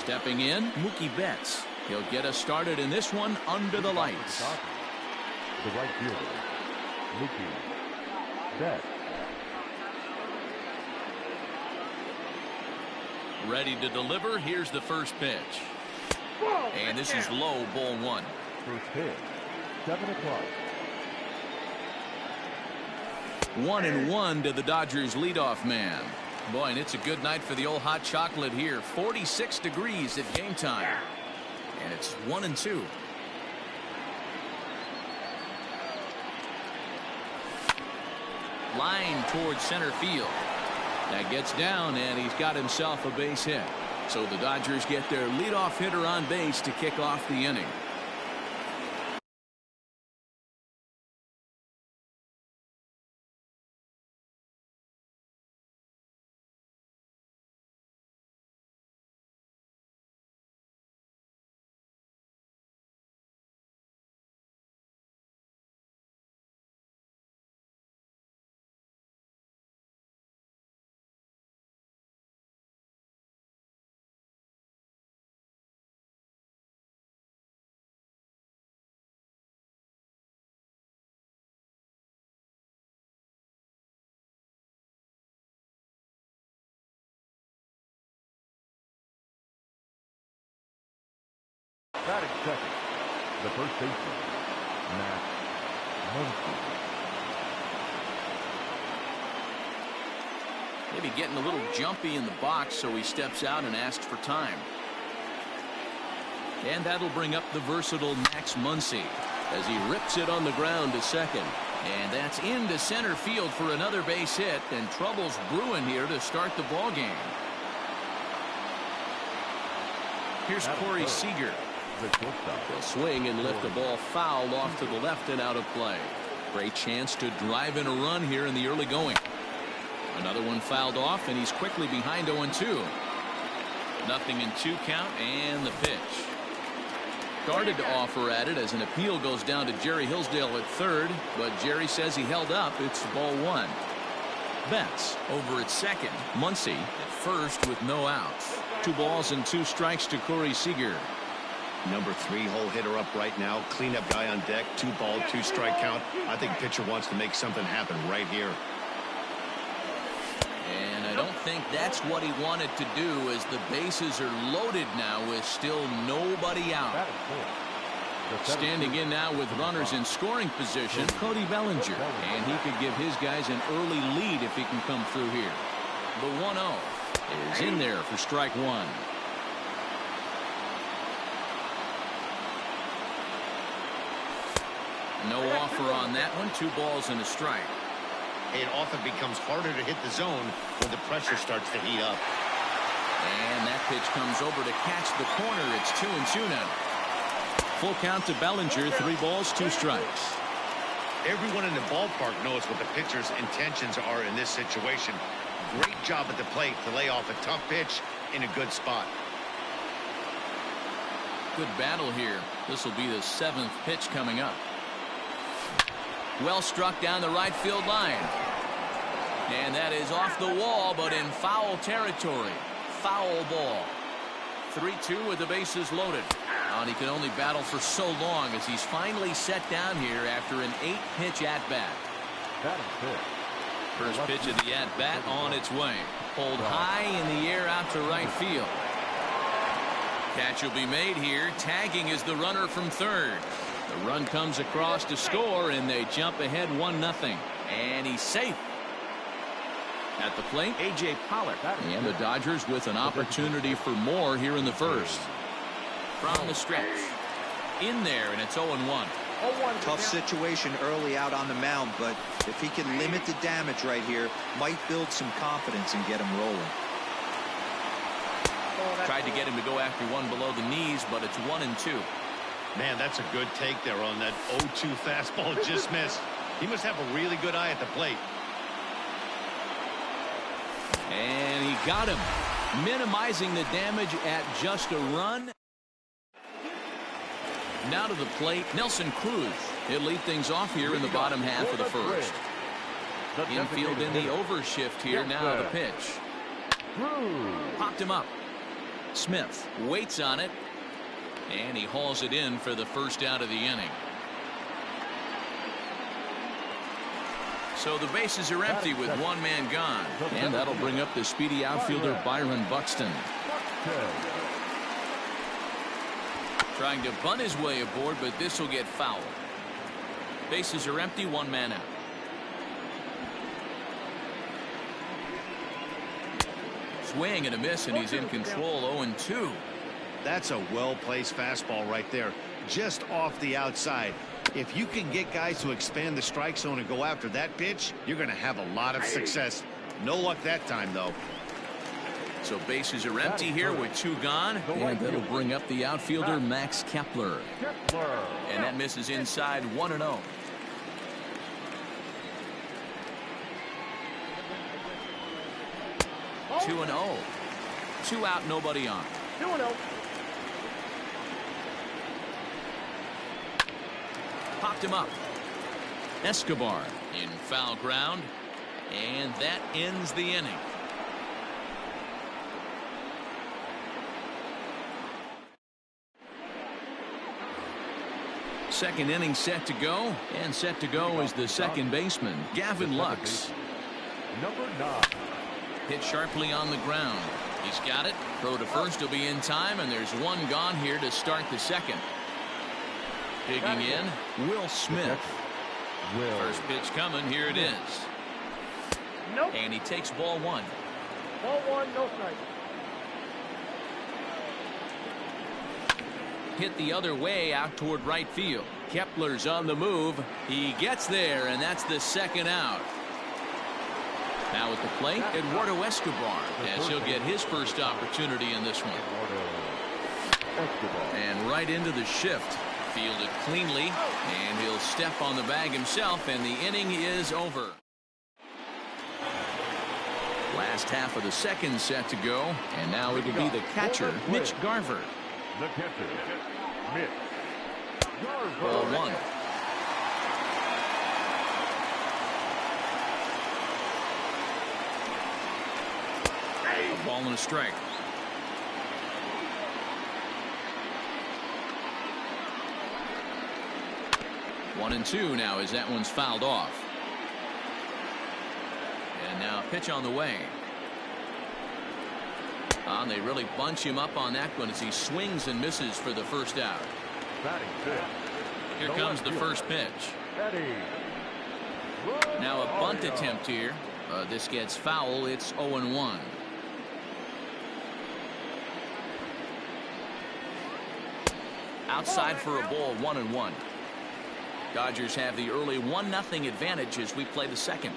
Stepping in, Mookie Betts. He'll get us started in this one under the lights. The right fielder, Mookie Betts. Ready to deliver. Here's the first pitch. And this is low, ball one. First pitch, 7 o'clock. 1-1 to the Dodgers leadoff man. Boy, and it's a good night for the old hot chocolate here. 46 degrees at game time. And it's 1-2. Line towards center field. That gets down, and he's got himself a base hit. So the Dodgers get their leadoff hitter on base to kick off the inning. Batting second, the first baseman, Matt Muncy. Maybe getting a little jumpy in the box, so he steps out and asks for time. And that'll bring up the versatile Max Muncy as he rips it on the ground to second. And that's into center field for another base hit, and trouble's brewing here to start the ball game. Here's Corey Seager. He'll swing and lift the ball foul off to the left and out of play. Great chance to drive in a run here in the early going. Another one fouled off, and he's quickly behind 0-2. 0-2 count, and the pitch. Started to offer at it as an appeal goes down to Jerry Hillsdale at third, but Jerry says he held up. It's ball one. Betts over at second. Muncy at first with no outs. 2 balls and 2 strikes to Corey Seager. Number 3-hole hitter up right now. Cleanup guy on deck. 2 ball, 2 strike count. I think pitcher wants to make something happen right here. And I don't think that's what he wanted to do, as the bases are loaded now with still nobody out. Standing in now with runners in scoring position, Cody Bellinger. And he could give his guys an early lead if he can come through here. The 1-0 is in there for strike one. No offer on that one. 2 balls and a strike. It often becomes harder to hit the zone when the pressure starts to heat up. And that pitch comes over to catch the corner. It's 2-2 now. Full count to Bellinger. 3 balls, 2 strikes. Everyone in the ballpark knows what the pitcher's intentions are in this situation. Great job at the plate to lay off a tough pitch in a good spot. Good battle here. This will be the 7th pitch coming up. Well struck down the right field line. And that is off the wall, but in foul territory. Foul ball. 3-2 with the bases loaded. And he can only battle for so long as he's finally set down here after an 8-pitch at-bat. First pitch of the at-bat on its way. Pulled high in the air out to right field. Catch will be made here. Tagging is the runner from third. The run comes across to score, and they jump ahead 1-0. And he's safe. At the plate, A.J. Pollard. And the Dodgers with an opportunity for more here in the first. From the stretch. In there, and it's 0-1. Tough situation early out on the mound, but if he can limit the damage right here, might build some confidence and get him rolling. Tried to get him to go after one below the knees, but it's 1-2. Man, that's a good take there on that 0-2 fastball. Just missed. He must have a really good eye at the plate. And he got him, minimizing the damage at just a run. Now to the plate, Nelson Cruz. He'll lead things off here in the bottom half of the first. Infield in the overshift here. Now the pitch. Popped him up. Smith waits on it, and he hauls it in for the first out of the inning. So the bases are empty with one man gone, and that'll bring up the speedy outfielder Byron Buxton. Trying to bunt his way aboard, but this will get fouled. Bases are empty, one man out. Swing and a miss, and he's in control. 0-2. That's a well-placed fastball right there, just off the outside. If you can get guys to expand the strike zone and go after that pitch, you're going to have a lot of success. No luck that time, though. So bases are empty here with two gone, and that'll bring up the outfielder Max Kepler. And that misses inside. 1-0. Two and 0. 2 out, nobody on. 2-0. Popped him up. Escobar in foul ground, and that ends the inning. Second inning set to go, and set to go is the second baseman, Gavin Lux. Number 9. Hit sharply on the ground. He's got it. Throw to first will be in time, and there's one gone here to start the second. Digging in, Will Smith. First pitch coming. Here it is. Nope. And he takes ball one. Ball one, no strike. Hit the other way out toward right field. Kepler's on the move. He gets there, and that's the second out. Now at the plate, Eduardo Escobar, as he'll get his first opportunity in this one. And right into the shift. Fielded cleanly, and he'll step on the bag himself, and the inning is over. Last half of the second set to go, and now it'll be the catcher, Mitch Garver. The catcher, Mitch Garver. Ball one. A ball and a strike. One and two now as that one's fouled off. And now pitch on the way. And they really bunch him up on that one as he swings and misses for the first out. Here comes the first pitch. Now a bunt attempt here. This gets foul. It's 0-1. Outside for a ball. 1-1. Dodgers have the early 1-0 advantage as we play the second.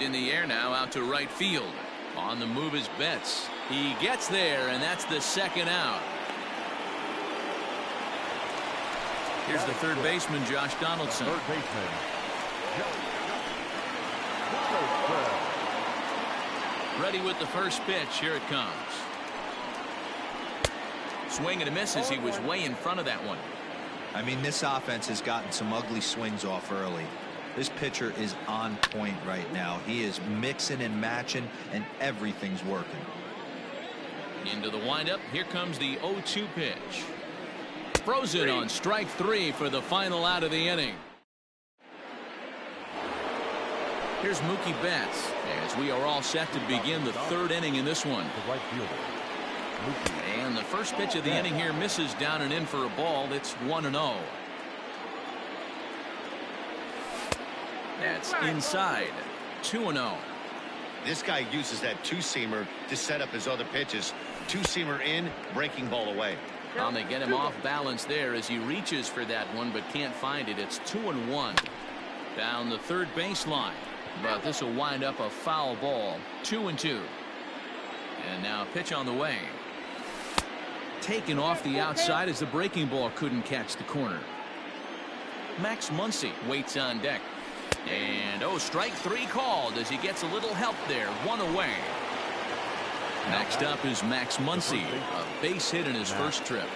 In the air now, out to right field. On the move is Betts. He gets there, and that's the second out. Here's the third baseman, Josh Donaldson. Third baseman. Ready with the first pitch. Here it comes. Swing and a miss as he was way in front of that one. I mean, this offense has gotten some ugly swings off early. This pitcher is on point right now. He is mixing and matching, and everything's working. Into the windup. Here comes the 0-2 pitch. Frozen on strike three for the final out of the inning. Here's Mookie Betts as we are all set to begin the third inning in this one. The right fielder. And the first pitch of the inning here misses down and in for a ball. It's 1-0. That's inside. 2-0. This guy uses that two-seamer to set up his other pitches. Two-seamer in, breaking ball away. They get him off balance there as he reaches for that one but can't find it. It's 2-1. Down the third baseline. But this will wind up a foul ball. 2-2. And now pitch on the way. Taken off the outside as the breaking ball couldn't catch the corner. Max Muncy waits on deck. And strike three called as he gets a little help there. One away. Next up is Max Muncy, a base hit in his first trip.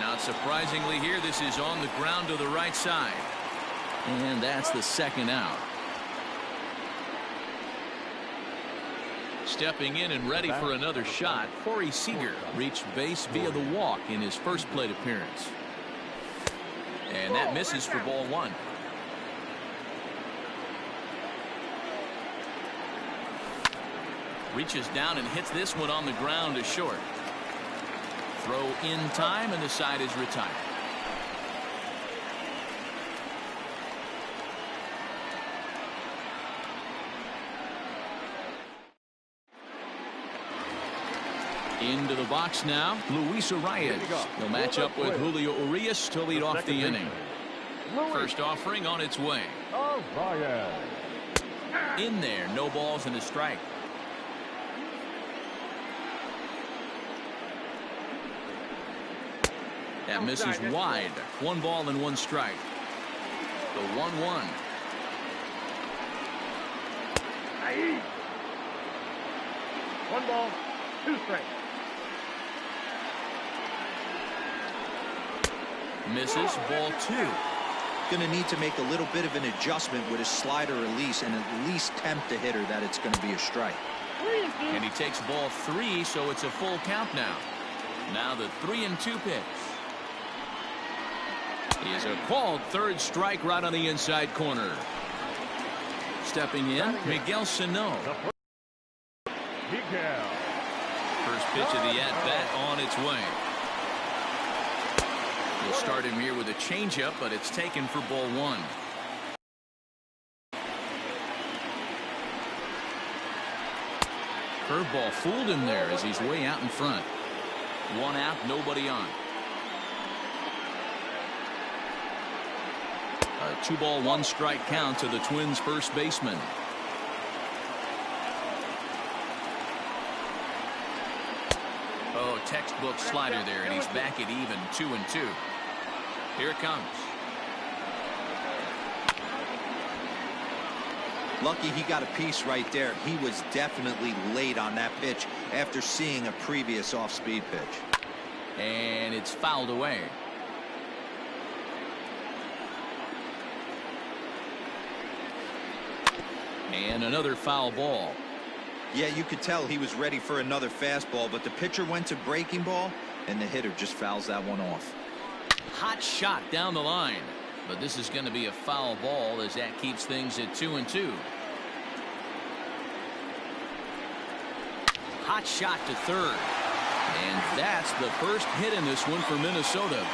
Not surprisingly here, this is on the ground to the right side. And that's the second out. Stepping in and ready for another shot, Corey Seager reached base via the walk in his first plate appearance. And that misses for ball one. Reaches down and hits this one on the ground to short. Throw in time, and the side is retired. Into the box now, Luis Arias. He'll match up with Julio Urias to lead off the inning. First offering on its way. In there, no balls and a strike. That misses wide. 1 ball and 1 strike. The 1-1. One ball, 2 strikes. Misses, ball 2. Going to need to make a little bit of an adjustment with his slider release and at least tempt the hitter that it's going to be a strike. And he takes ball 3, so it's a full count now. Now the 3-2 pitch. Is a called third strike right on the inside corner. Stepping in, Miguel Sano. First pitch of the at-bat on its way. We'll start him here with a changeup, but it's taken for ball 1. Curveball fooled him there as he's way out in front. 1 out, nobody on. A 2-ball, 1 strike count to the Twins' first baseman. Oh, textbook slider there, and he's back at even 2-2. Here it comes. Lucky he got a piece right there. He was definitely late on that pitch after seeing a previous off-speed pitch. And it's fouled away. And another foul ball. Yeah, you could tell he was ready for another fastball, but the pitcher went to breaking ball, and the hitter just fouls that one off. Hot shot down the line. But this is going to be a foul ball as that keeps things at 2-2. Hot shot to third. And that's the first hit in this one for Minnesota.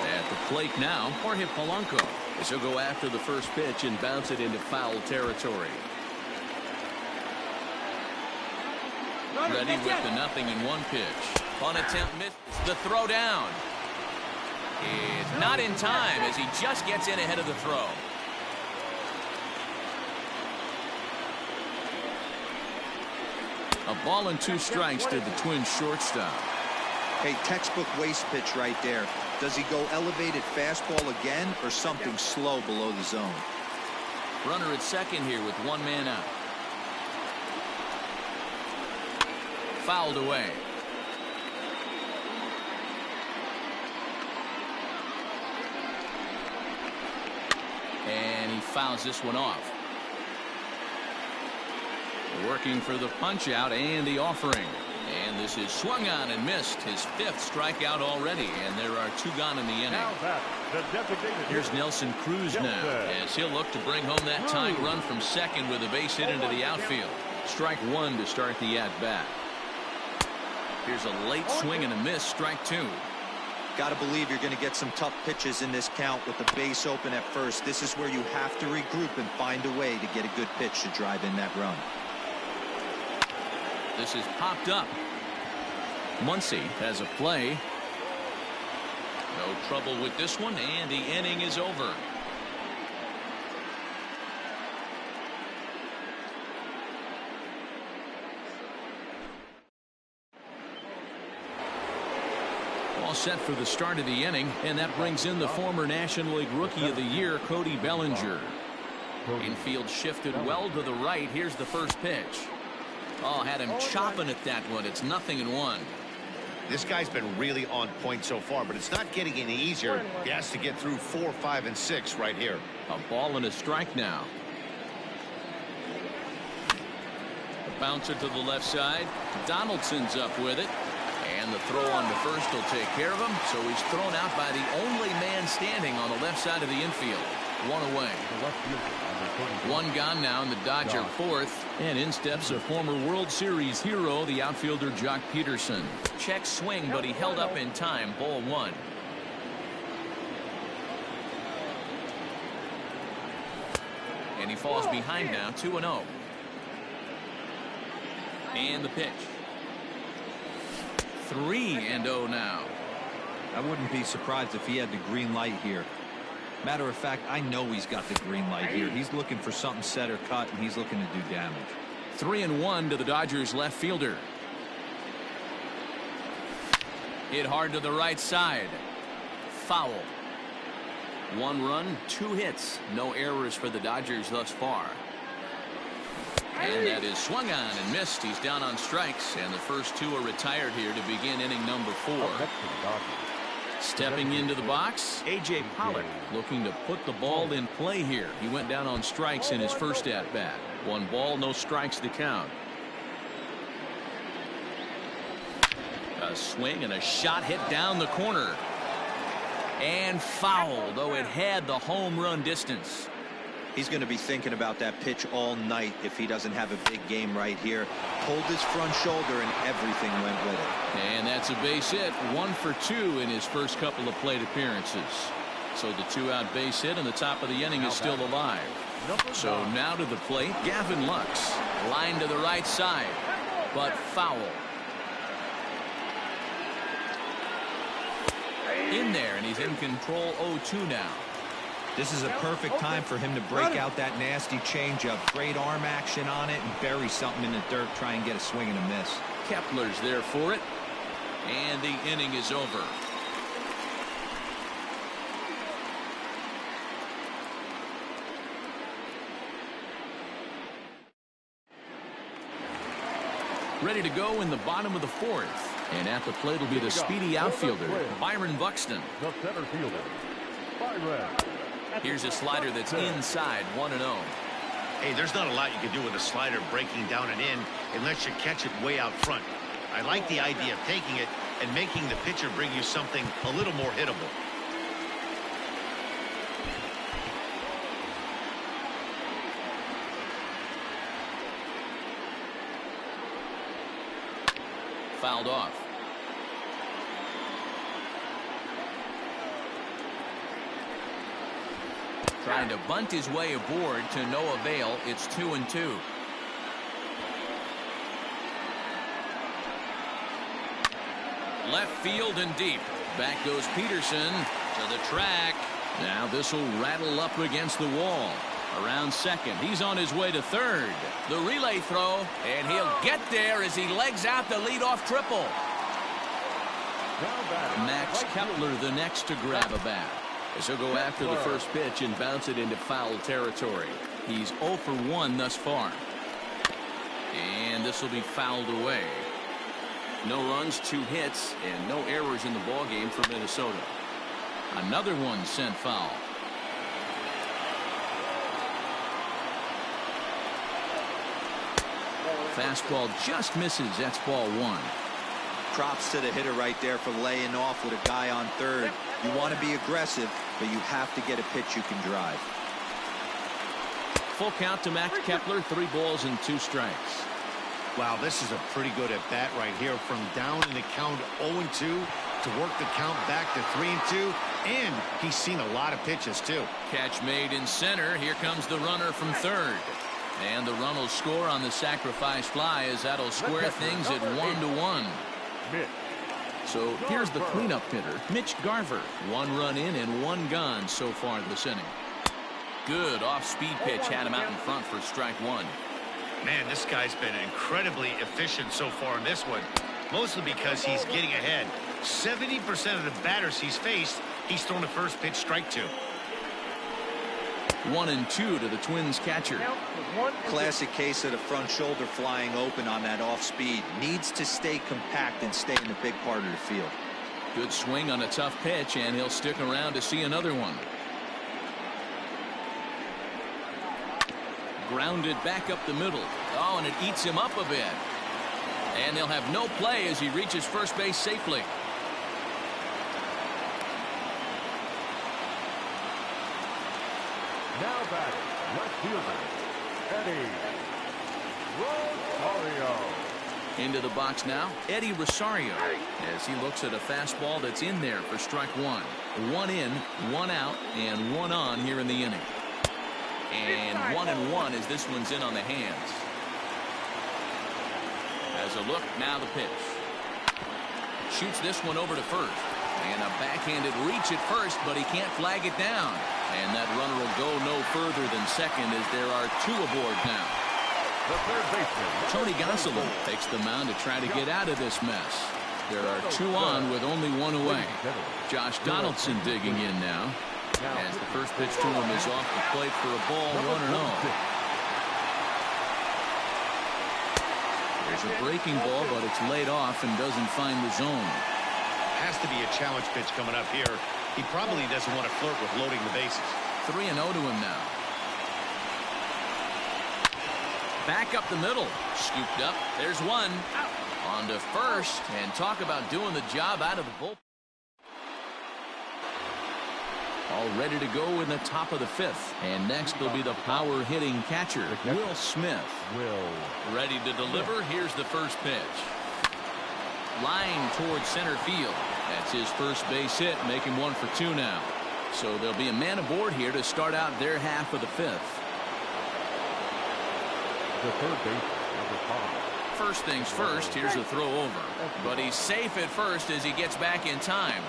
At the plate now, Jorge Polanco. As he'll go after the first pitch and bounce it into foul territory. Ready with the 0-1 pitch. On attempt missed. The throw down is not in time as he just gets in ahead of the throw. A ball and 2 strikes to the Twins shortstop. Hey, textbook waste pitch right there. Does he go elevated fastball again or something slow below the zone? Runner at second here with 1 man out. Fouled away. And he fouls this one off. Working for the punch out and the offering. And this is swung on and missed. His 5th strikeout already. And there are 2 gone in the inning. Here's Nelson Cruz now as he'll look to bring home that tying run from second with a base hit into the outfield. Strike 1 to start the at-bat. Here's a late swing and a miss. Strike 2. Got to believe you're going to get some tough pitches in this count with the base open at first. This is where you have to regroup and find a way to get a good pitch to drive in that run. This is popped up. Muncy has a play. No trouble with this one, and the inning is over. All set for the start of the inning, and that brings in the former National League Rookie of the Year, Cody Bellinger. Infield shifted well to the right. Here's the first pitch. Oh, had him chopping at that one. It's 0-1. This guy's been really on point so far, but it's not getting any easier. He has to get through 4, 5, and 6 right here. A ball and a strike now. The bouncer to the left side. Donaldson's up with it. And the throw on to first will take care of him. So he's thrown out by the only man standing on the left side of the infield. One away. One gone now in the Dodger fourth. And in steps a former World Series hero, the outfielder Jock Peterson. Check swing, but he held up in time. Ball one. And he falls behind now, 2-0. And the pitch. 3-0 now. I wouldn't be surprised if he had the green light here. Matter of fact, I know he's got the green light here. He's looking for something set or cut, and he's looking to do damage. 3-1 to the Dodgers left fielder. Hit hard to the right side. Foul. 1 run, 2 hits. No errors for the Dodgers thus far. And that is swung on and missed. He's down on strikes, and the first 2 are retired here to begin inning number 4. Stepping into the box, A.J. Pollock looking to put the ball in play here. He went down on strikes in his first at-bat. 1 ball, no strikes to count. A swing and a shot hit down the corner. And foul, though it had the home run distance. He's going to be thinking about that pitch all night if he doesn't have a big game right here. Pulled his front shoulder and everything went with it. And that's a base hit. 1 for 2 in his first couple of plate appearances. So the 2-out base hit in the top of the inning is still alive. So now to the plate, Gavin Lux. Line to the right side, but foul. In there, and he's in control. 0-2 now. This is a perfect time for him to break out that nasty changeup. Great arm action on it and bury something in the dirt. Try and get a swing and a miss. Kepler's there for it. And the inning is over. Ready to go in the bottom of the 4th. And at the plate will be the speedy outfielder, Byron Buxton. The center fielder, Byron. Here's a slider that's inside, 1-0. Hey, there's not a lot you can do with a slider breaking down and in unless you catch it way out front. I like the idea of taking it and making the pitcher bring you something a little more hittable. Fouled off. Trying to bunt his way aboard to no avail. It's 2-2. Left field and deep. Back goes Peterson to the track. Now this will rattle up against the wall. Around second. He's on his way to third. The relay throw, and he'll get there as he legs out the leadoff triple. Max Kepler the next to grab a bat. As he'll go after the first pitch and bounce it into foul territory. He's 0 for 1 thus far. And this will be fouled away. No runs, 2 hits, and no errors in the ballgame for Minnesota. Another one sent foul. Fastball just misses. That's ball 1. Props to the hitter right there for laying off with a guy on third. You want to be aggressive, but you have to get a pitch you can drive. Full count to Max Kepler. 3 balls and 2 strikes. Wow, this is a pretty good at bat right here. From down in the count 0-2 to work the count back to 3-2. And he's seen a lot of pitches too. Catch made in center. Here comes the runner from third. And the run will score on the sacrifice fly as that'll square things at 1-1. So here's the cleanup hitter, Mitch Garver. 1 run in and 1 gone so far this inning. Good off-speed pitch had him out in front for strike 1. Man, this guy's been incredibly efficient so far in this one. Mostly because he's getting ahead. 70% of the batters he's faced, he's thrown the first pitch strike to. 1-2 to the Twins catcher. Classic case of the front shoulder flying open on that off speed. Needs to stay compact and stay in the big part of the field. Good swing on a tough pitch, and he'll stick around to see another one. Grounded back up the middle. Oh, and it eats him up a bit. And they'll have no play as he reaches first base safely. Now batting, left fielder, Eddie Rosario. Into the box now, Eddie Rosario, as he looks at a fastball that's in there for strike one. 1 in, 1 out, and 1 on here in the inning. And 1-1 as this one's in on the hands. As a look, now the pitch. Shoots this one over to first. And a backhanded reach at first, but he can't flag it down. And that runner will go no further than second as there are 2 aboard now. The third baseman, Tony Gonsolin takes the mound to try to get out of this mess. There are 2 on with only 1 away. Josh Donaldson digging in now. As the first pitch to him is off the plate for a ball, 1-0. There's a breaking ball, but it's laid off and doesn't find the zone. Has to be a challenge pitch coming up here. He probably doesn't want to flirt with loading the bases. 3-0 to him now. Back up the middle. Scooped up. There's one. On to first. And talk about doing the job out of the bullpen. All ready to go in the top of the 5th. And next will be the power hitting catcher, Will Smith. Ready to deliver. Here's the first pitch. Line towards center field. That's his first base hit, make him 1 for 2 now. So there'll be a man aboard here to start out their half of the 5th. the third baseman, number 5. First things first, here's a throw over. But he's safe at first as he gets back in time.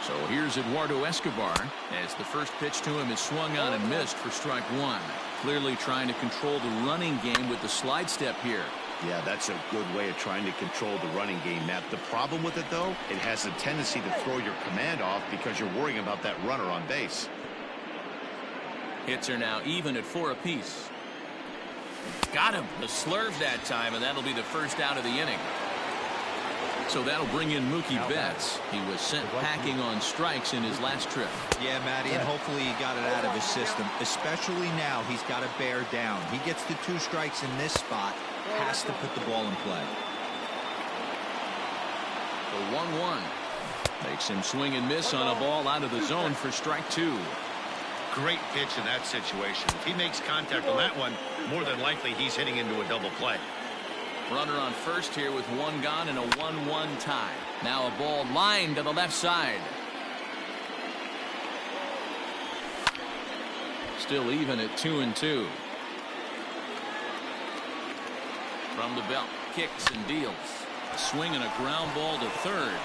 So here's Eduardo Escobar as the first pitch to him is swung on and missed for strike one. Clearly trying to control the running game with the slide step here. Yeah, that's a good way of trying to control the running game. Now, the problem with it, though, it has a tendency to throw your command off because you're worrying about that runner on base. Hits are now even at 4 apiece. Got him. The slurve that time, and that'll be the first out of the inning. So that'll bring in Mookie Betts. He was sent packing on strikes in his last trip. Yeah, Matty, and hopefully he got it out of his system. Especially now, he's got to bear down. He gets the 2 strikes in this spot. Has to put the ball in play. The 1-1 makes him swing and miss on a ball out of the zone for strike 2. Great pitch in that situation. If he makes contact on that one, more than likely he's hitting into a double play. Runner on first here with 1 gone and a 1-1 tie. Now a ball lined to the left side. Still even at 2-2. From the belt, kicks and deals. A swing and a ground ball to third.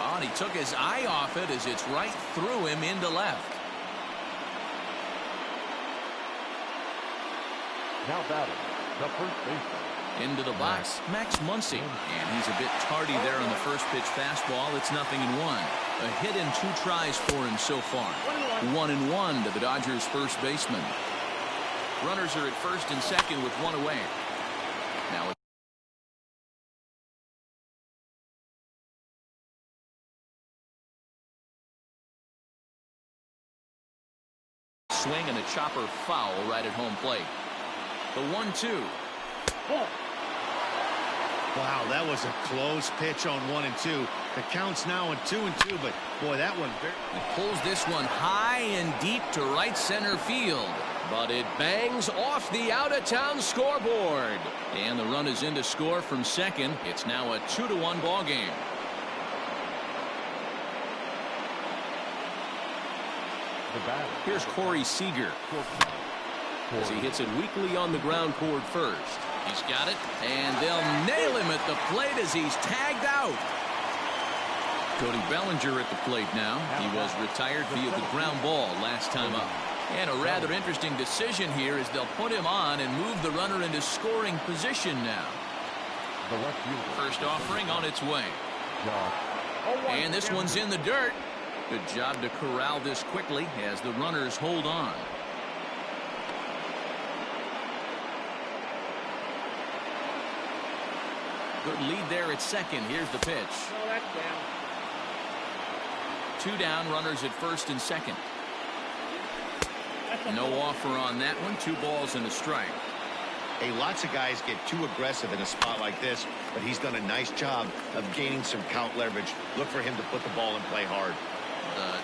Oh, and he took his eye off it as it's right through him into left. Now batting, the first baseman. Into the box, Max Muncy. And he's a bit tardy there on the first pitch fastball. It's 0-1. A hit in 2 tries for him so far. 1-1 to the Dodgers' first baseman. Runners are at first and second with 1 away. Now swing and a chopper foul right at home plate. The 1-2. Wow, that was a close pitch on 1 and 2. The count's now on 2 and 2, but boy, that one He pulls this one high and deep to right center field, but it bangs off the out-of-town scoreboard. And the run is in to score from second. It's now a 2-1 ball game. The batter. Here's Corey Seager as he hits it weakly on the ground toward first. He's got it, and they'll nail him at the plate as he's tagged out. Cody Bellinger at the plate now. He was retired via the ground ball last time up. And a rather interesting decision here is they'll put him on and move the runner into scoring position now. The left fielder. First offering on its way. Josh. And this one's in the dirt. Good job to corral this quickly as the runners hold on. Good lead there at second. Here's the pitch. No, that's down. 2 down, runners at first and second. No offer on that one. 2 balls and a strike. Hey, lots of guys get too aggressive in a spot like this, but he's done a nice job of gaining some count leverage. Look for him to put the ball and play hard.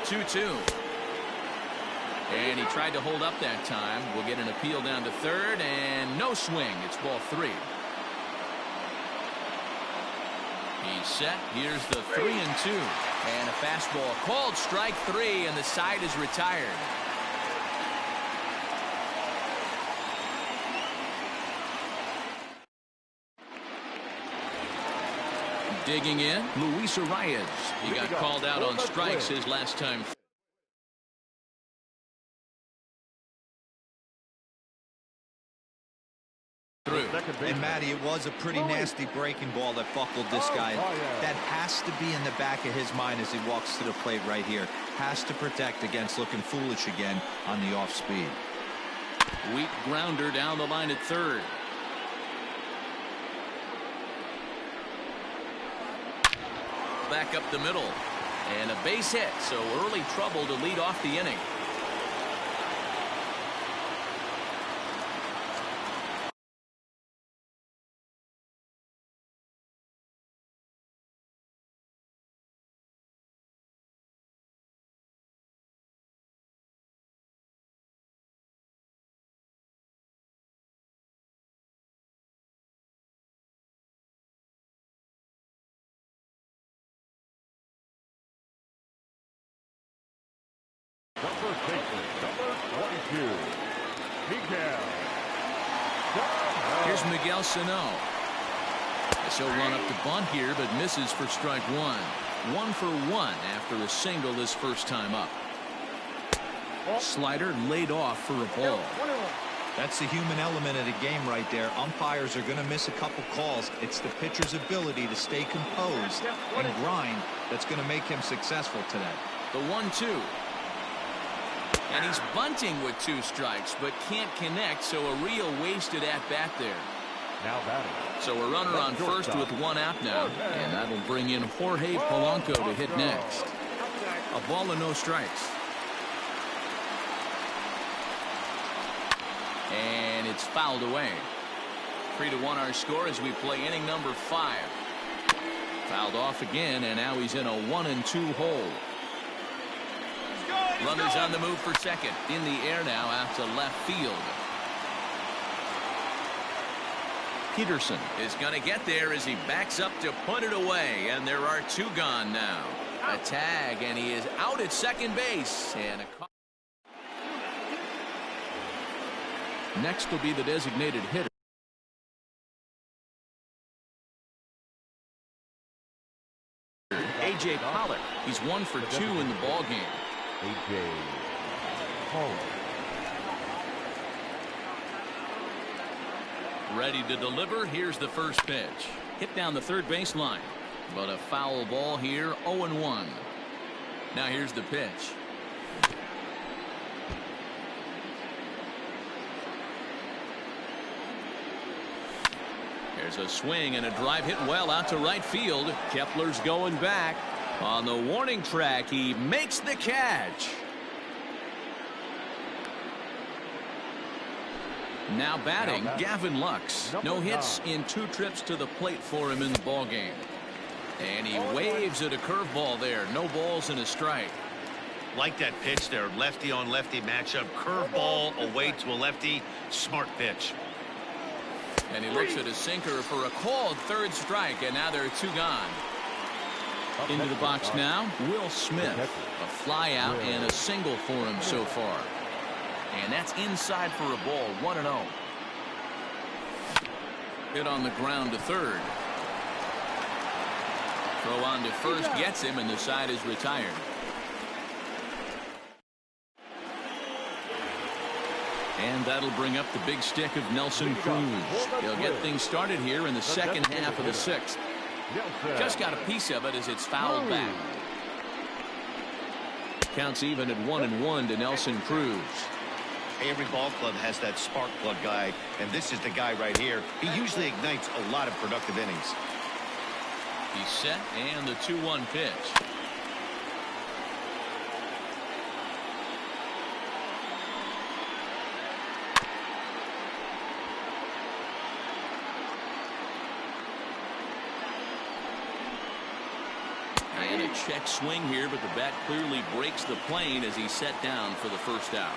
2-2. And he tried to hold up that time. We'll get an appeal down to third, and no swing. It's ball 3. He's set. Here's the 3-2. And a fastball called strike 3, and the side is retired. Digging in, Luis Arias. He got called out on strikes his last time through. And Matty, it was a pretty nasty breaking ball that buckled this guy. That has to be in the back of his mind as he walks to the plate right here. Has to protect against looking foolish again on the off speed. Weak grounder down the line at third. Back up the middle. And a base hit, so early trouble to lead off the inning. First baseman, number 22, Miguel. Here's Miguel Sano. So run up to bunt here, but misses for strike 1. 1 for 1 after a single his first time up. Slider laid off for a ball. That's the human element of the game right there. Umpires are going to miss a couple calls. It's the pitcher's ability to stay composed and grind that's going to make him successful today. The 1-2. And he's bunting with 2 strikes, but can't connect, so a real wasted at-bat there. Now batting. So a runner on first with 1 out now, and that'll bring in Jorge Polanco to hit next. A ball and no strikes. And it's fouled away. 3-1 our score as we play inning number 5. Fouled off again, and now he's in a 1-2 hole. Runners on the move for second. In the air now out to left field. Peterson is going to get there as he backs up to put it away. And there are 2 gone now. A tag, and he is out at second base. And next will be the designated hitter. A.J. Pollock. He's 1 for 2 in the ball game. A.J. Pollock. Ready to deliver. Here's the first pitch. Hit down the third baseline. But a foul ball here. 0-1. Now here's the pitch. There's a swing and a drive hit well out to right field. Kepler's going back. On the warning track, he makes the catch. Now batting, Gavin Lux. No hits in 2 trips to the plate for him in the ballgame. And he waves at a curveball there. No balls and a strike. Like that pitch there. Lefty on lefty matchup. Curveball away to a lefty. Smart pitch. And he looks at a sinker for a called 3rd strike. And now there are 2 gone. Into the box now, Will Smith. A fly out and a single for him so far. And that's inside for a ball. 1-0. Hit on the ground to third. Throw on to first gets him, and the side is retired. And that'll bring up the big stick of Nelson Cruz. He'll get things started here in the second half of the sixth. Just got a piece of it as it's fouled back. Counts even at 1-1 to Nelson Cruz. Every ball club has that spark plug guy, and this is the guy right here. He usually ignites a lot of productive innings. He's set, and the 2-1 pitch. And a check swing here, but the bat clearly breaks the plane as he's set down for the first out.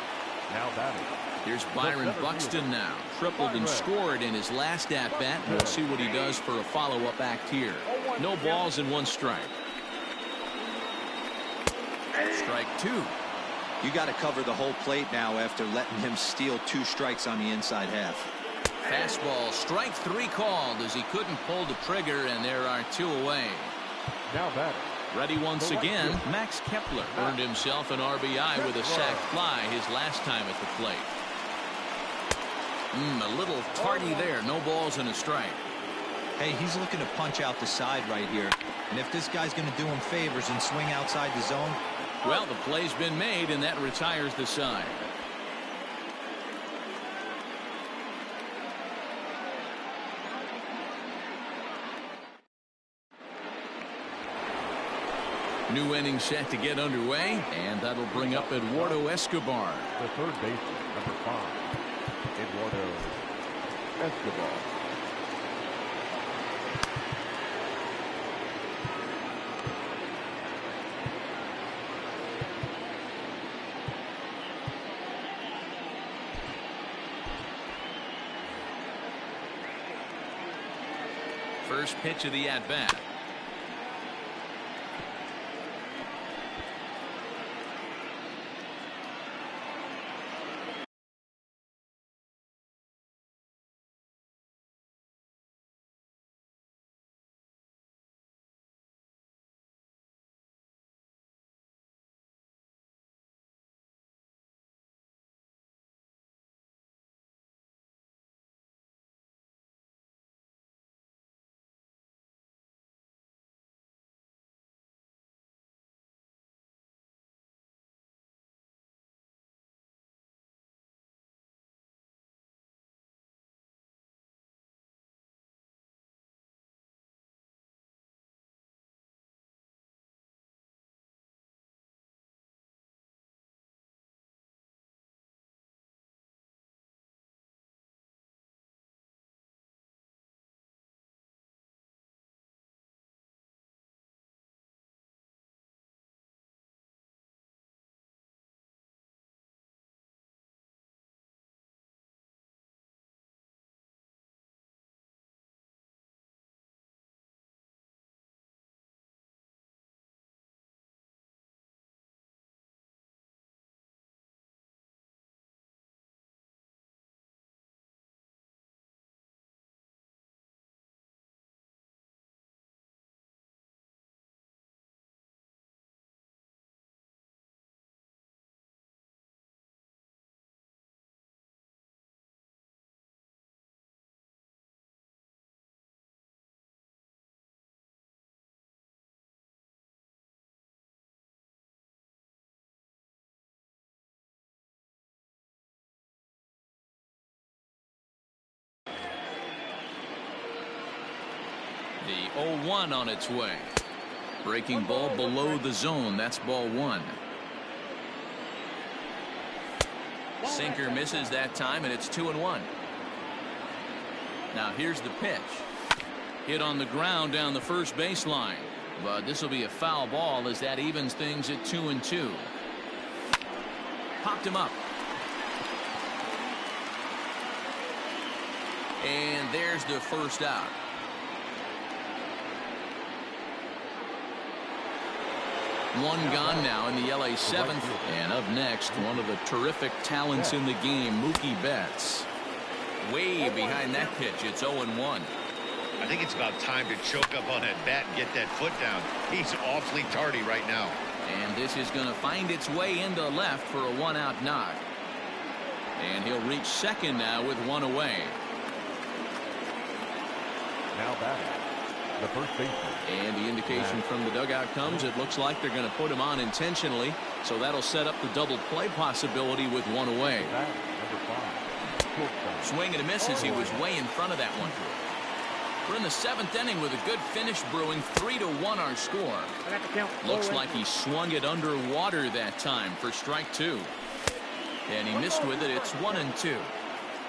Now batting. Here's Byron Buxton now. Tripled and scored in his last at-bat. We'll see what he does for a follow-up act here. No balls and 1 strike. Strike 2. You got to cover the whole plate now after letting him steal 2 strikes on the inside half. Fastball, strike 3 called as he couldn't pull the trigger, and there are 2 away. Now batting. Ready once again, Max Kepler earned himself an RBI with a sac fly his last time at the plate. A little tardy there. No balls and a strike. Hey, he's looking to punch out the side right here. And if this guy's going to do him favors and swing outside the zone. Well, the play's been made, and that retires the side. New inning set to get underway, and that'll bring up Eduardo Escobar. The third baseman, number 5, Eduardo Escobar. First pitch of the at-bat. The 0-1 on its way. Breaking ball below the zone. That's ball 1. Sinker misses that time, and it's 2-1. Now here's the pitch. Hit on the ground down the first baseline. But this will be a foul ball as that evens things at 2-2. Popped him up. And there's the first out. One gone now in the LA 7th. And up next, one of the terrific talents in the game, Mookie Betts. Way behind that pitch. It's 0-1. I think it's about time to choke up on that bat and get that foot down. He's awfully tardy right now. And this is going to find its way into left for a 1-out knock. And he'll reach second now with one away. Now batting, the first baseman. And the indication from the dugout comes. It looks like they're going to put him on intentionally. So that'll set up the double play possibility with one away. Number 5. Swing and a miss as he was way in front of that one. We're in the 7th inning with a good finish brewing. 3-1 our score. Looks like he swung it underwater that time for strike 2. And he missed with it. It's 1-2.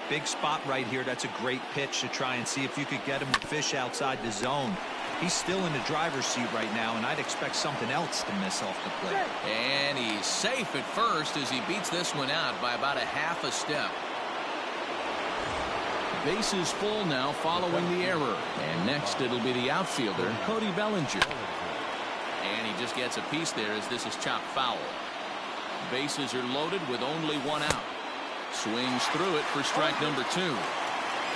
Big spot right here. That's a great pitch to try and see if you could get him to fish outside the zone. He's still in the driver's seat right now, and I'd expect something else to miss off the plate. And he's safe at first as he beats this one out by about a half a step. Bases full now following the error. And next it'll be the outfielder, Cody Bellinger. And he just gets a piece there as this is chopped foul. Bases are loaded with only one out. Swings through it for strike number 2.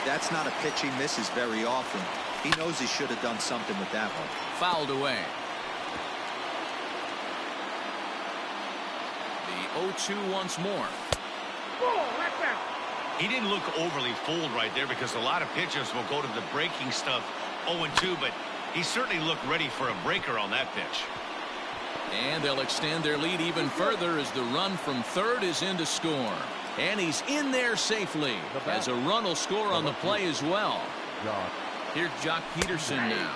That's not a pitch he misses very often. He knows he should have done something with that one. Fouled away. The 0-2 once more. He didn't look overly fooled right there because a lot of pitchers will go to the breaking stuff 0-2, but he certainly looked ready for a breaker on that pitch. And they'll extend their lead even further as the run from third is in to score. And he's in there safely as a run will score on the play as well. Here's Jock Peterson now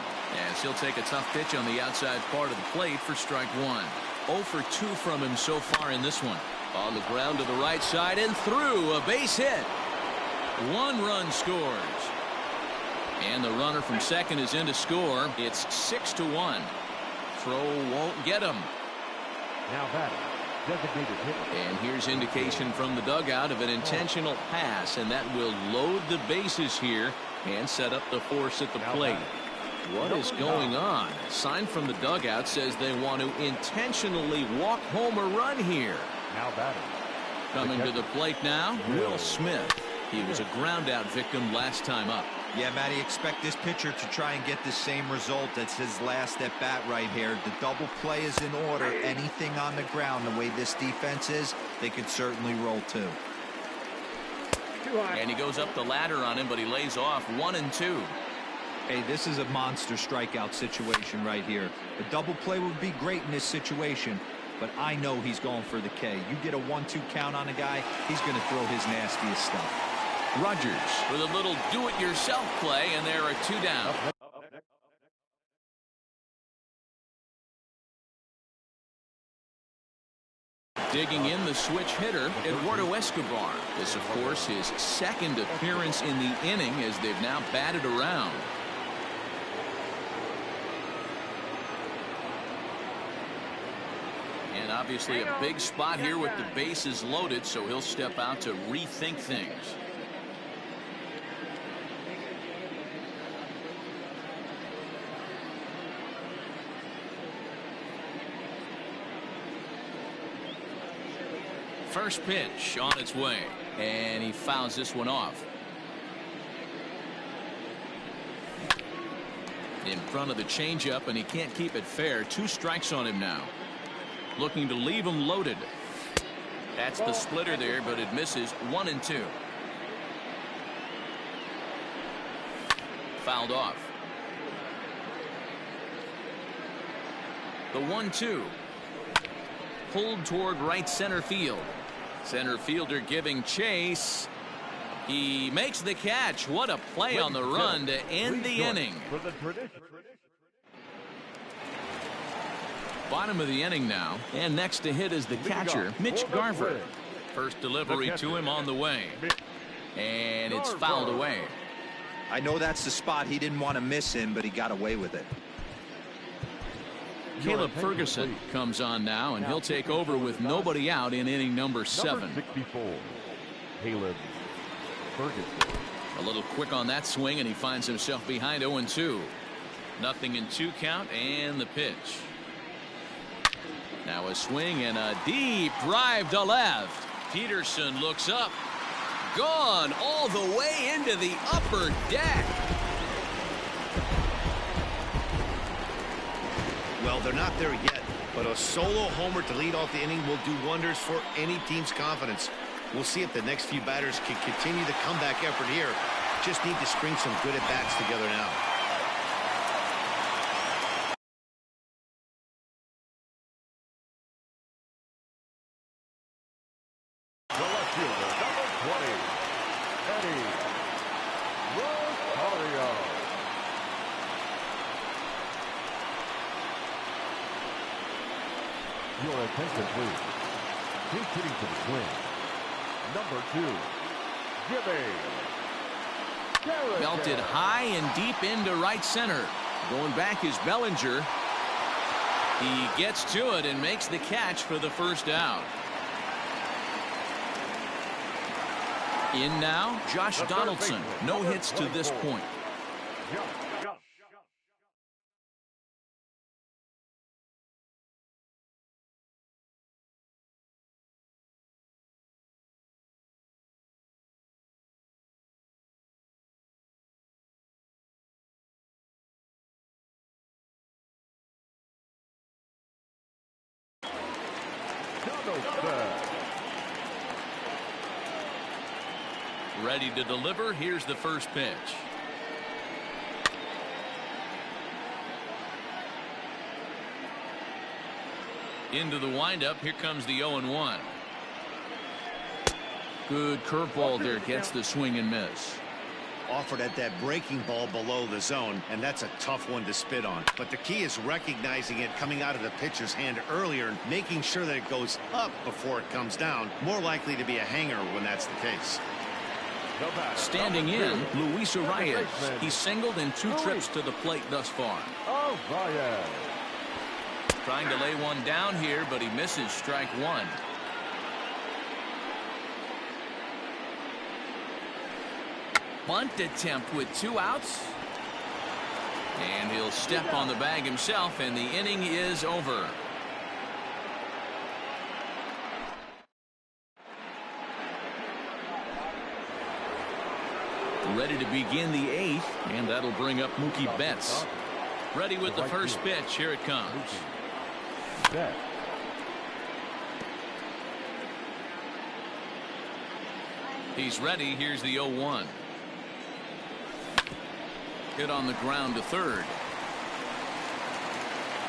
as he'll take a tough pitch on the outside part of the plate for strike 1. 0 for 2 from him so far in this one. On the ground to the right side and through, a base hit. 1 run scores. And the runner from second is in to score. It's 6-1. Throw won't get him. Now batting, designated hitter. And here's indication from the dugout of an intentional pass, and that will load the bases here and set up the force at the plate. What is going on? Sign from the dugout says they want to intentionally walk home a run here. Now batting. Coming to the plate now, Will Smith. He was a ground out victim last time up. Yeah, Matty, expect this pitcher to try and get the same result as his last at bat right here. The double play is in order. Anything on the ground, the way this defense is, they could certainly roll 2. And he goes up the ladder on him, but he lays off 1-2. Hey, this is a monster strikeout situation right here. A double play would be great in this situation, but I know he's going for the K. You get a 1-2 count on a guy, he's going to throw his nastiest stuff. Rogers with a little do-it-yourself play, and there are 2 down. Digging in the switch hitter, Eduardo Escobar. This, of course, his second appearance in the inning as they've now batted around. And obviously a big spot here with the bases loaded, so he'll step out to rethink things. First pitch on its way, and he fouls this one off. In front of the changeup, and he can't keep it fair. 2 strikes on him now. Looking to leave him loaded. That's the splitter there, but it misses. 1-2. Fouled off. The 1-2. Pulled toward right center field. Center fielder giving chase. He makes the catch. What a play on the run to end the inning. Bottom of the inning now, and next to hit is the catcher, Mitch Garver. First delivery to him on the way, and it's fouled away. I know that's the spot he didn't want to miss in, but he got away with it. Caleb Ferguson comes on now, and he'll take over with nobody out in inning number 7. Number 64, Caleb Ferguson. A little quick on that swing, and he finds himself behind 0-2. Nothing in 2 count, and the pitch. Now a swing and a deep drive to left. Peterson looks up. Gone all the way into the upper deck. Well, they're not there yet, but a solo homer to lead off the inning will do wonders for any team's confidence. We'll see if the next few batters can continue the comeback effort here. Just need to string some good at-bats together now. The left fielder, number 20, Eddie Rosario. Your attention, please. He's hitting to the swing. Number 2, Jimmy. Belted high and deep into right center. Going back is Bellinger. He gets to it and makes the catch for the first out. In now, Josh Donaldson. No hits to this point. Ready to deliver. Here's the first pitch. Into the windup. Here comes the 0-1. Good curveball there. Gets the swing and miss. Offered at that breaking ball below the zone, and that's a tough one to spit on. But the key is recognizing it coming out of the pitcher's hand earlier and making sure that it goes up before it comes down. More likely to be a hanger when that's the case. Standing in, Luis Arias. He's singled in 2 trips to the plate thus far. Trying to lay one down here, but he misses strike 1. Bunt attempt with 2 outs. And he'll step on the bag himself, and the inning is over. Ready to begin the 8th, and that'll bring up Mookie Betts. Ready with the first pitch. Here it comes. He's ready. Here's the 0-1. Hit on the ground to third.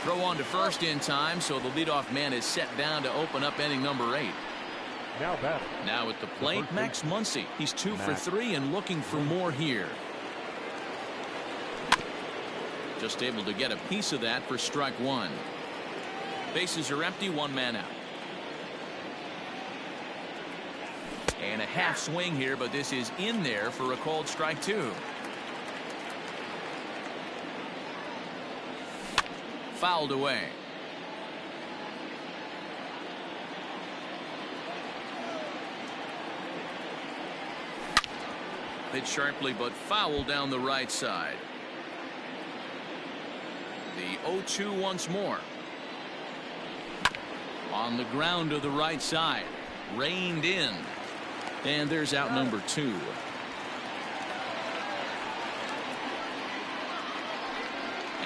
Throw on to first in time, so the leadoff man is set down to open up inning number 8. Now at the plate, Max Muncy. He's 2 for 3 and looking for more here. Just able to get a piece of that for strike 1. Bases are empty, 1 man out. And a half swing here, but this is in there for a called strike 2. Fouled away. Hit sharply, but foul down the right side. The 0-2 once more. On the ground to the right side. Reined in. And there's out number 2.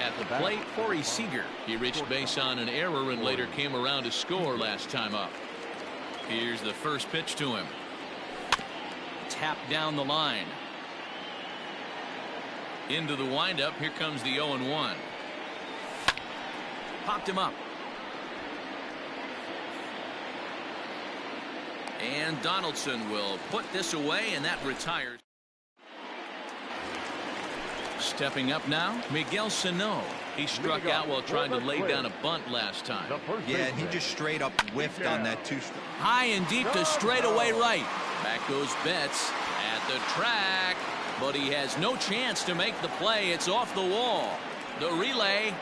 At the plate, Corey Seager. He reached base on an error and later came around to score last time up. Here's the first pitch to him. Tapped down the line. Into the windup. Here comes the 0-1. Popped him up. And Donaldson will put this away, and that retires. Stepping up now, Miguel Sano. He struck out while trying to lay down a bunt last time. Yeah, and he just straight up whiffed on that 2. High and deep to straightaway right. Back goes Betts at the track, but he has no chance to make the play. It's off the wall. The relay.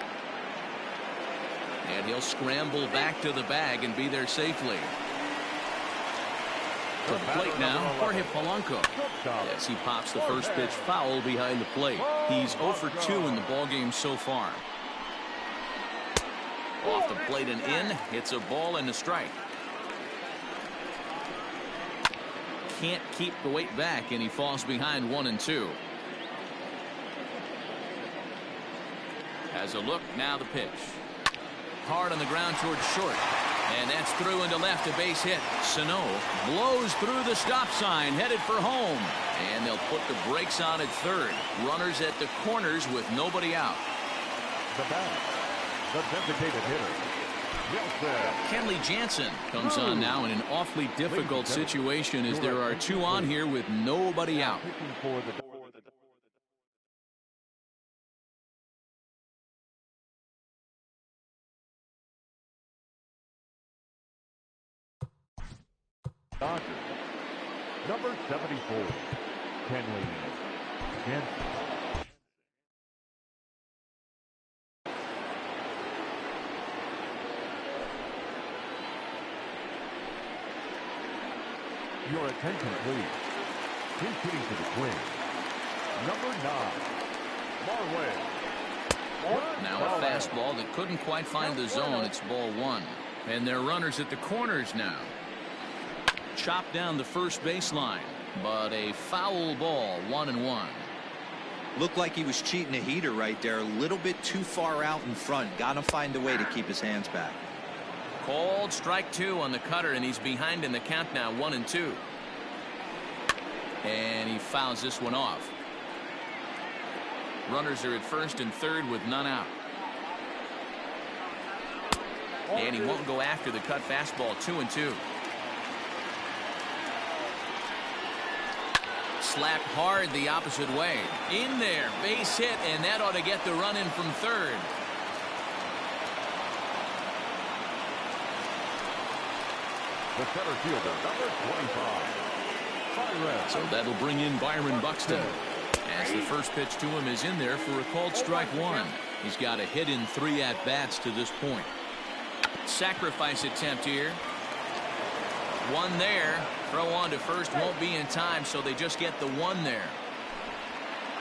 And he'll scramble back to the bag and be there safely. To the plate now, Jorge Polanco. Yes, he pops the first pitch foul behind the plate. He's 0 for 2 in the ballgame so far. Off the plate and in. Hits a ball and a strike. Can't keep the weight back, and he falls behind 1-2. Has a look, now the pitch. Hard on the ground towards short. And that's through into left, a base hit. Sano blows through the stop sign, headed for home. And they'll put the brakes on at third. Runners at the corners with nobody out. The back, the designated hitter, Nelson. Kenley Jansen comes on now in an awfully difficult situation as there are two on here with nobody out. Pitching for the Dodgers. Number 74, Kenley Jansen. Your attention, please. He's hitting to the Twins. Number 9, Marway. Now a fastball that couldn't quite find the zone. It's ball one. And they're runners at the corners now. Chopped down the first baseline, but a foul ball, 1-1. Looked like he was cheating a heater right there. A little bit too far out in front. Got to find a way to keep his hands back. Called strike two on the cutter, and he's behind in the count now, 1-2. And he fouls this one off. Runners are at first and third with none out. And he won't go after the cut fastball, 2-2. Slapped hard the opposite way. In there, base hit, and that ought to get the run in from third. The center fielder, number 25, Byron. So that'll bring in Byron Buxton. As the first pitch to him is in there for a called strike one. He's got a hit in 3 at-bats to this point. Sacrifice attempt here. One there. Throw on to first won't be in time, so they just get the one there.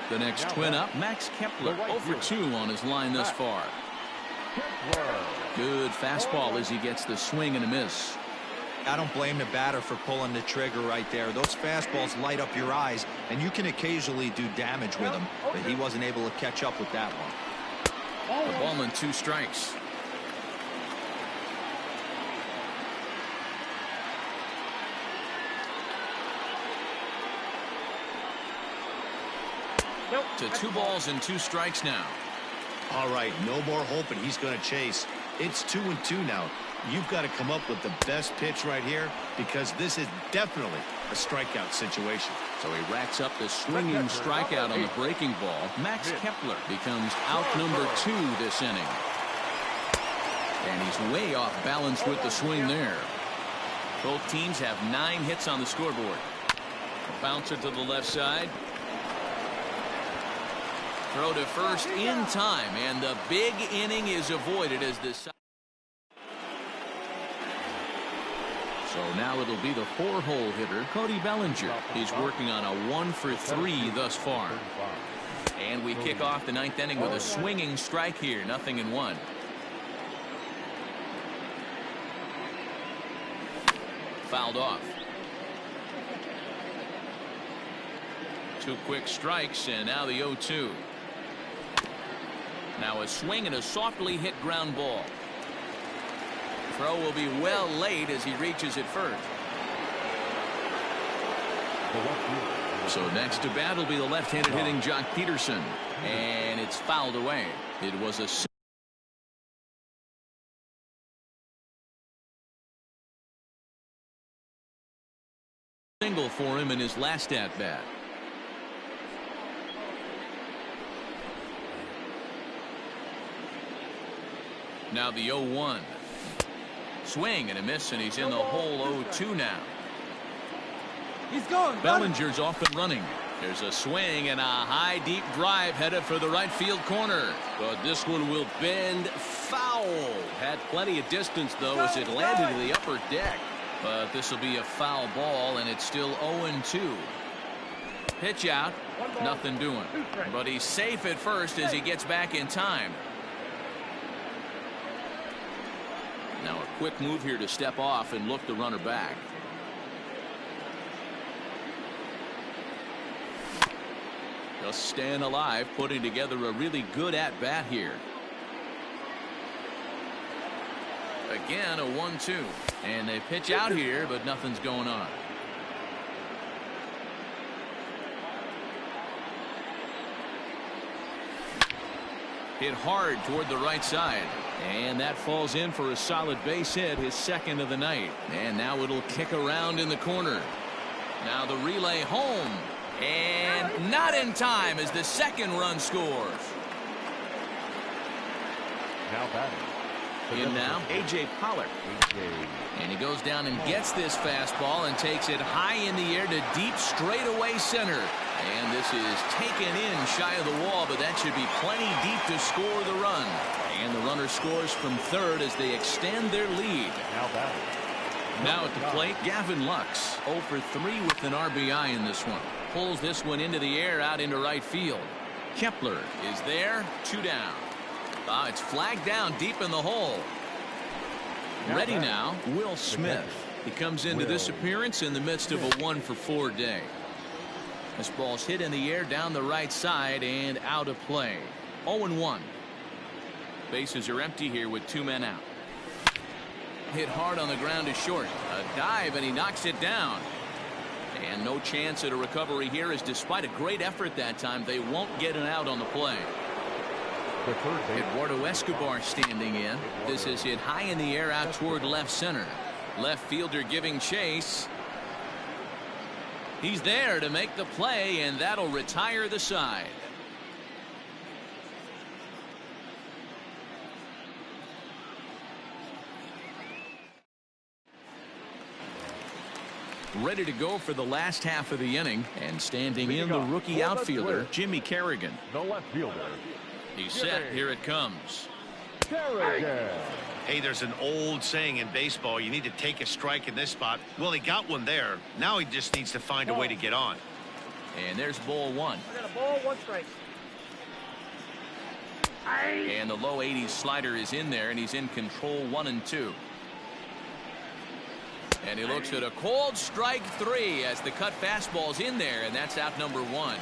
The next twin up, Max Kepler, 0 for 2 on his line thus far. Good fastball as he gets the swing and a miss. I don't blame the batter for pulling the trigger right there. Those fastballs light up your eyes, and you can occasionally do damage with them, but he wasn't able to catch up with that one. The ball and 2 strikes. To 2 balls and 2 strikes now. All right, no more hoping he's going to chase. It's 2-2 now. You've got to come up with the best pitch right here because this is definitely a strikeout situation. So he racks up the swinging strikeout on the breaking ball. Max Kepler becomes out number 2 this inning. And he's way off balance with the swing there. Both teams have 9 hits on the scoreboard. A bouncer to the left side. Throw to first in time, and the big inning is avoided as this. So now it'll be the 4-hole hitter, Cody Bellinger. He's working on a 1 for 3 thus far. And we kick off the 9th inning with a swinging strike here, 0-1. Fouled off. 2 quick strikes, and now the 0-2. Now a swing and a softly hit ground ball. Throw will be well late as he reaches it first. So next to bat will be the left-handed hitting Jock Peterson. And it's fouled away. It was a single for him in his last at-bat. Now the 0-1. Swing and a miss, and he's in the hole 0-2 now. He's going. Bellinger's off and running. There's a swing and a high deep drive headed for the right field corner. But this one will bend foul. Had plenty of distance though as it landed to the upper deck. But this will be a foul ball, and it's still 0-2. Pitch out. Nothing doing. But he's safe at first as he gets back in time. Now a quick move here to step off and look the runner back. Just staying alive, putting together a really good at-bat here. Again, a 1-2. And they pitch out here, but nothing's going on. Hit hard toward the right side. And that falls in for a solid base hit, his second of the night. And now it'll kick around in the corner. Now the relay home. And not in time as the second run scores. Now batting. In now, A.J. Pollard. And he goes down and gets this fastball and takes it high in the air to deep straightaway center. And this is taken in shy of the wall, but that should be plenty deep to score the run. And the runner scores from third as they extend their lead. Now batting. Now at the plate, Gavin Lux 0 for 3 with an RBI in this one. Pulls this one into the air out into right field. Kepler is there, 2 down. It's flagged down deep in the hole. Ready now, Will Smith. He comes into this appearance in the midst of a 1 for 4 day. This ball's hit in the air down the right side and out of play. 0-1. Bases are empty here with 2 men out. Hit hard on the ground to short. A dive and he knocks it down. And no chance at a recovery here, as despite a great effort that time, they won't get an out on the play. Eduardo Escobar standing in. This is hit high in the air out toward left center. Left fielder giving chase. He's there to make the play, and that'll retire the side. Ready to go for the last half of the inning, and standing in the rookie outfielder, Jimmy Kerrigan. The left fielder. He's set. Here it comes. Kerrigan. Hey, there's an old saying in baseball, you need to take a strike in this spot. Well, he got one there. Now he just needs to find a way to get on. And there's ball 1. I got a ball, 1 strike. And the low 80s slider is in there, and he's in control 1-2. And he looks at a cold strike 3 as the cut fastball's in there, and that's out number 1.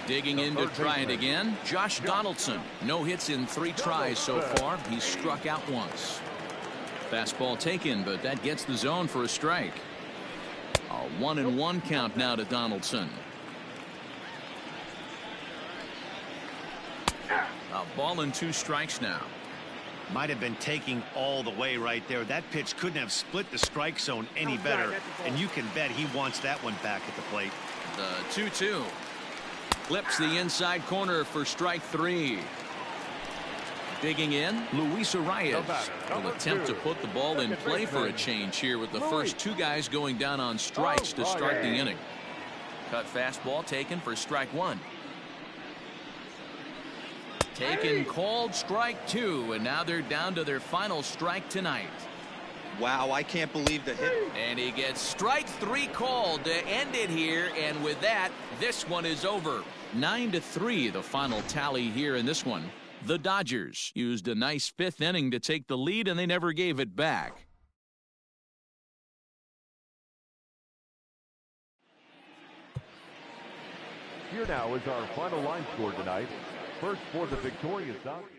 Digging in to try it again, Josh Donaldson. No hits in 3 tries so far. He's struck out once. Fastball taken, but that gets the zone for a strike. A 1-1 count now to Donaldson. A ball and 2 strikes now. Might have been taking all the way right there. That pitch couldn't have split the strike zone any better, and you can bet he wants that one back at the plate. The 2-2. Flips the inside corner for strike 3. Digging in, Luis Arias will attempt to put the ball in play for a change here with the first 2 guys going down on strikes to start the inning. Cut fastball taken for strike 1. Taken called strike 2, and now they're down to their final strike tonight. Wow, I can't believe the hit. And he gets strike 3 called to end it here, and with that, this one is over. 9-3 the final tally here in this one. The Dodgers used a nice 5th inning to take the lead, and they never gave it back. Here now is our final line score tonight. First for the victorious Dodgers.